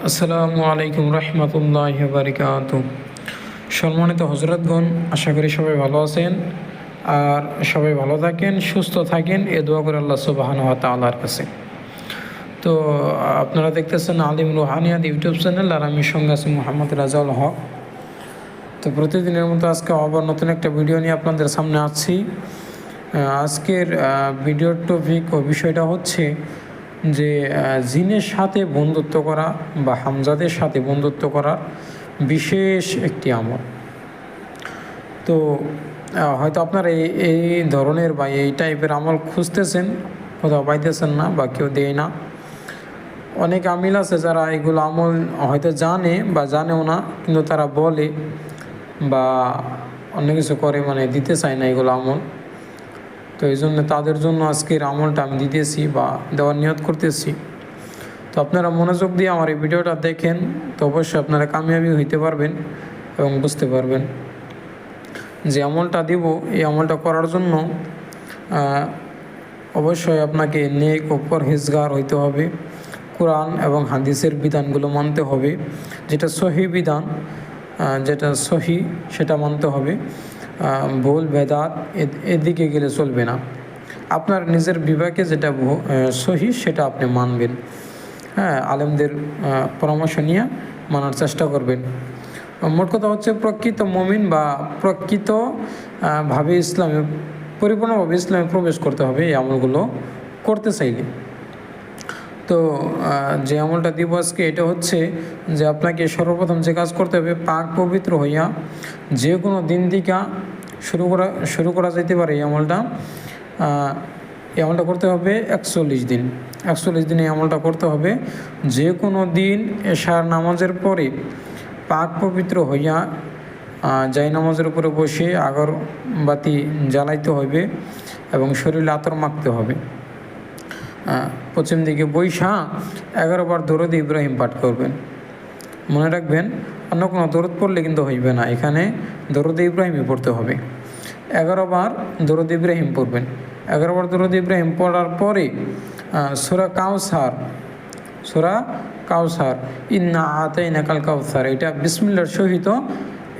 আসসালামু আলাইকুম রহমতুল্লাহি ওয়া বারাকাতুহু। সম্মানিত হজরতগণ, আশা করি সবাই ভালো আছেন আর সবাই ভালো থাকেন, সুস্থ থাকেন, এ দোয়া করে আল্লাহ সুবহানাহু ওয়া তাআলার কাছে। তো আপনারা দেখতেছেন আলিম রুহানিয়াত ইউটিউব চ্যানেল, আর আমি সঙ্গে আছি মোহাম্মদ রাজাউল হক। তো প্রতিদিনের মতো আজকে আবার নতুন একটা ভিডিও নিয়ে আপনাদের সামনে আছি। আজকের ভিডিওর টপিক ও বিষয়টা হচ্ছে যে জিনের সাথে বন্ধুত্ব করা বা হামজাদের সাথে বন্ধুত্ব করার বিশেষ একটি আমল। তো হয়তো আপনারা এই ধরনের বা এই টাইপের আমল খুঁজতেছেন, কোথাও পাইতেছেন না বা কেউ দেয় না। অনেক আমিল আছে যারা এগুলো আমল হয়তো জানে বা জানেও না, কিন্তু তারা বলে বা অন্য কিছু করে, মানে দিতে চায় না এগুলো আমল। তো এই জন্য তাদের জন্য আজকের আমলটা আমি দিতেছি বা দেওয়ার নিয়ত করতেছি। তো আপনারা মনোযোগ দিয়ে আমার এই ভিডিওটা দেখেন, তো অবশ্যই আপনারা কামিয়াবি হইতে পারবেন এবং বুঝতে পারবেন যে আমলটা দিব। এই আমলটা করার জন্য অবশ্যই আপনাকে নেক ও পরহেজগার হইতে হবে, কোরআন এবং হাদিসের বিধানগুলো মানতে হবে, যেটা সহি বিধান, যেটা সহি সেটা মানতে হবে। ভুল বেদাত এদিকে গেলে চলবে না। আপনার নিজের বিবেকে যেটা সহি সেটা আপনি মানবেন। হ্যাঁ, আলেমদের পরামর্শ নিয়ে মানার চেষ্টা করবেন। মোট কথা হচ্ছে প্রকৃত মুমিন বা প্রকৃত ভাবে ইসলামে, পরিপূর্ণভাবে ইসলামে প্রবেশ করতে হবে এই আমলগুলো করতে চাইলে। তো যে আমলটা দিব আজকে এটা হচ্ছে যে আপনাকে সর্বপ্রথম যে কাজ করতে হবে, পাক পবিত্র হইয়া যে কোনো দিন থেকে শুরু করা যেতে পারে এই আমলটা। এই আমলটা করতে হবে 41 দিন। 41 দিন এই আমলটা করতে হবে। যে কোনো দিন এশার নামাজের পরে পাক পবিত্র হইয়া জাই নামাজের উপরে বসে আগরবাতি জ্বালাইতে হবে এবং শরীরে আতর মাখতে হবে। পশ্চিম দিকে বৈশা 11 বার দরুদ ইব্রাহিম পাঠ করবেন। মনে রাখবেন, অন্য কোনো দরুদ পড়লে কিন্তু হইবে না, এখানে দরুদ ইব্রাহিমই পড়তে হবে। 11 বার দরুদ ইব্রাহিম পড়বেন। 11 বার দরুদ ইব্রাহিম পড়ার পরে সূরা কাউসার ইন্না আতাইনা কাল কাউসার, এটা বিসমিল্লাহর সহিত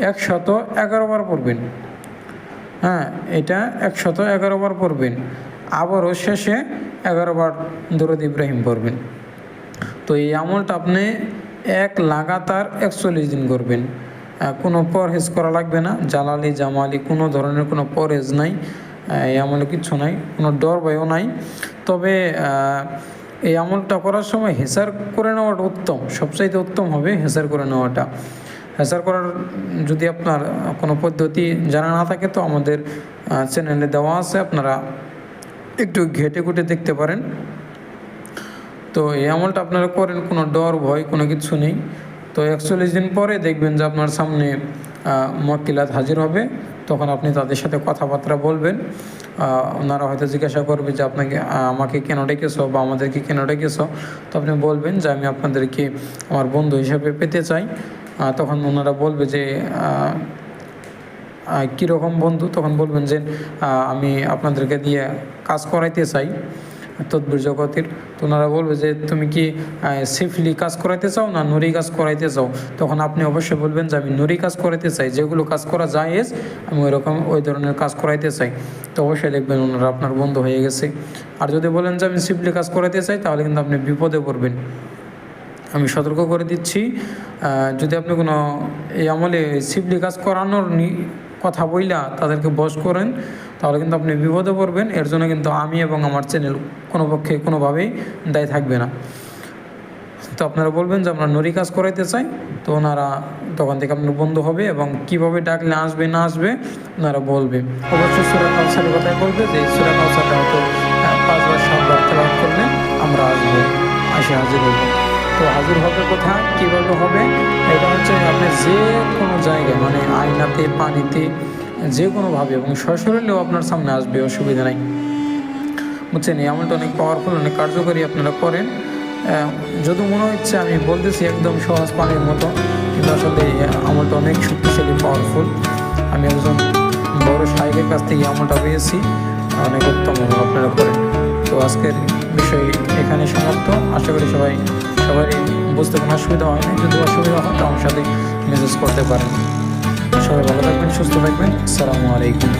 111 বার পড়বেন। হ্যাঁ, এটা 111 বার পড়বেন। আবারও শেষে 11 বার দরুদ ইব্রাহিম পড়বেন। তো এই আমলটা আপনি লাগাতার 41 দিন করবেন। কোনো পরহেজ করা লাগবে না, জালালি জামালি কোনো ধরনের কোনো পরহেজ নাই, এই আমলে কিচ্ছু নাই, কোনো ডর ভয়ও নাই। তবে এই আমলটা করার সময় হেসার করে নেওয়াটা উত্তম, সবচাইতে উত্তম হবে হেসার করে নেওয়াটা। হেসার করার যদি আপনার কোনো পদ্ধতি জানা না থাকে তো আমাদের চ্যানেলে দেওয়া আছে, আপনারা একটু ঘেটে ঘুটে দেখতে পারেন। তো এই আমলটা আপনারা করেন, কোনো ডর ভয় কোনো কিছু নেই। তো 41 দিন পরে দেখবেন যে আপনার সামনে মুওয়াক্কিলাত হাজির হবে। তখন আপনি তাদের সাথে কথাবার্তা বলবেন। ওনারা হয়তো জিজ্ঞাসা করবে যে আমাকে কেন ডেকেছ বা আমাদেরকে কেন ডেকেছ। তো আপনি বলবেন যে আমি আপনাদেরকে আমার বন্ধু হিসাবে পেতে চাই। তখন ওনারা বলবে যে কীরকম বন্ধু। তখন বলবেন যে আমি আপনাদেরকে দিয়ে কাজ করাইতে চাই তদবির জগতের। তো ওনারা বলবে যে তুমি কি সেফলি কাজ করাইতে চাও না নুরি কাজ করাইতে চাও। তখন আপনি অবশ্যই বলবেন যে আমি নুরি কাজ করাইতে চাই, যেগুলো কাজ করা জায়েজ আমি ওই ধরনের কাজ করাইতে চাই। তো অবশ্যই দেখবেন ওনারা আপনার বন্ধু হয়ে গেছে। আর যদি বলেন যে আমি সেফলি কাজ করাইতে চাই, তাহলে কিন্তু আপনি বিপদে পড়বেন। আমি সতর্ক করে দিচ্ছি, যদি আপনি কোনো এই আমলে সেফলি কাজ করানোর কথা বইলা তাদেরকে বশ করেন, তাহলে কিন্তু আপনি বিপদে পড়বেন। এর জন্য কিন্তু আমি এবং আমার চ্যানেল কোনোভাবেই দায়ী থাকবে না। তো আপনারা বলবেন যে আমরা নুরি কাজ করাইতে চাই, তো ওনারা তখন থেকে আপনার বন্ধু হবে এবং কীভাবে ডাকলে আসবে না আসবে ওনারা বলবে। অবশ্যই সূরা কাউসারের কথাই বলবে যে সূরা কাউসারটা হয়তো 5 বার 7 বার তেলাওয়াত করলে আমরা হাজির হব। তো হাজির হবে কোথায়, কীভাবে হবে, এটা হচ্ছে আপনি যে কোনো জায়গায়, মানে আয়নাতে, পানিতে, যে কোনোভাবে এবং সশরীরেও আপনার সামনে আসবে, অসুবিধা নাই। বুঝছেন, এই আমলটা অনেক পাওয়ারফুল, অনেক কার্যকরী, আপনারা করেন। যদি মনে হচ্ছে আমি বলতেছি একদম সহজ পানির মতো, কিন্তু আসলে আমলটা অনেক শক্তিশালী, পাওয়ারফুল। আমি একজন বড় শায়েখের কাছ থেকে আমলটা পেয়েছি, অনেক উত্তম আমল, আপনারা করেন। তো আজকের বিষয় এখানে সমাপ্ত। আশা করি সবাই বুঝতে কোনো অসুবিধা হয় না। যদি অসুবিধা হয় তো আমার সাথে মেসেজ করতে পারেন। সবাই ভালো থাকবেন, সুস্থ থাকবেন। আসসালামু আলাইকুম।